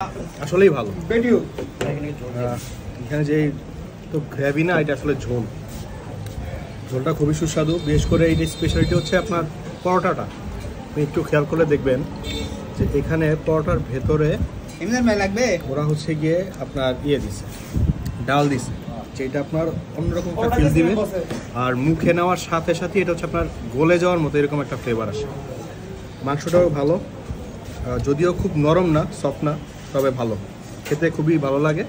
আসলেই ভালো এখানে যে তো গ্রেভি না, এটা আসলে ঝোলটা খুবই সুস্বাদু। বিশেষ করে এই স্পেশালিটি হচ্ছে আপনার পরোটাটা। আপনি একটু খেয়াল করলে দেখবেন যে এখানে পরোটার ভেতরে ওরা হচ্ছে গিয়ে আপনার দিছে, ডাল দিছে, যেটা আপনার অন্যরকম একটা ফিল দিবে। আর মুখে নেওয়ার সাথে সাথে এটা হচ্ছে আপনার গলে যাওয়ার মতো এরকম একটা ফ্লেভার আসে। মাংসটাও ভালো, যদিও খুব নরম না, সফট না, তবে ভালো, খেতে খুবই ভালো লাগে।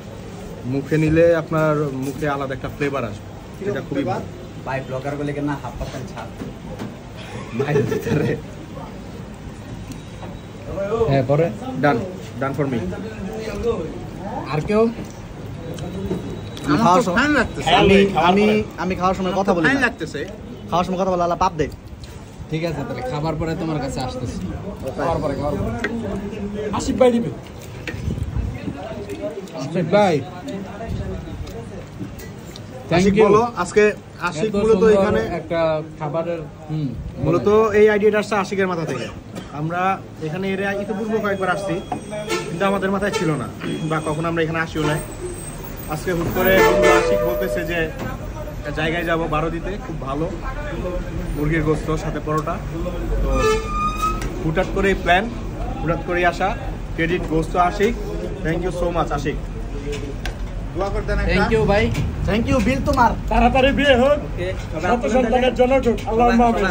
মুখে নিলে আপনার মুখে আলাদা একটা ফ্লেভার আসবে, যেটা খুবই ভালো। ভাই ব্লগার বলে কেন হাফ পার্সেন্ট ছাড় বাইরে ভিতরে। হ্যাঁ, পরে ডান ফর মি। আর কেউ? আমি খাওয়ার সময় কথা বলি না। লাগতেছে খাওয়ার সময় কথা বলে আল্লাহ পাপ দেয়। ঠিক আছে, তাহলে খাবার পরে তোমার কাছে আসতেছি। খাওয়ার পরে আশিক ভাই দিবে। আশিক ভাই, আশিক বলো। আজকে আশিক মূলত এখানে একটা খাবারের মূলত এই আইডিয়াটা আসছে আশিকের মাথা থেকে। আমরা এখানে এর ইতিপূর্বে কয়েকবার আসছি, কিন্তু আমাদের মাথায় ছিল না, বা কখন আমরা এখানে আসিও নাই। আজকে হুট করে বন্ধু আশিক বলতেছে যে জায়গায় যাব বারোদিতে, খুব ভালো মুরগির গোস্ত সাথে পরোটা। তো হুটাট করেই প্ল্যান, হুটাট করেই আসা। Credit goes to Ashik. Thank you so much Ashik. দোয়া করতেন। থ্যাংক ইউ ভাই, থ্যাংক ইউ। বিল তোমার তাড়াতাড়ি বিয়ে হোক, সন্তানের জন্য আল্লাহুম্মা আমিন।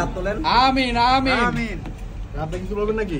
আমিন আমিন। আপনি কিছু বলবেন নাকি?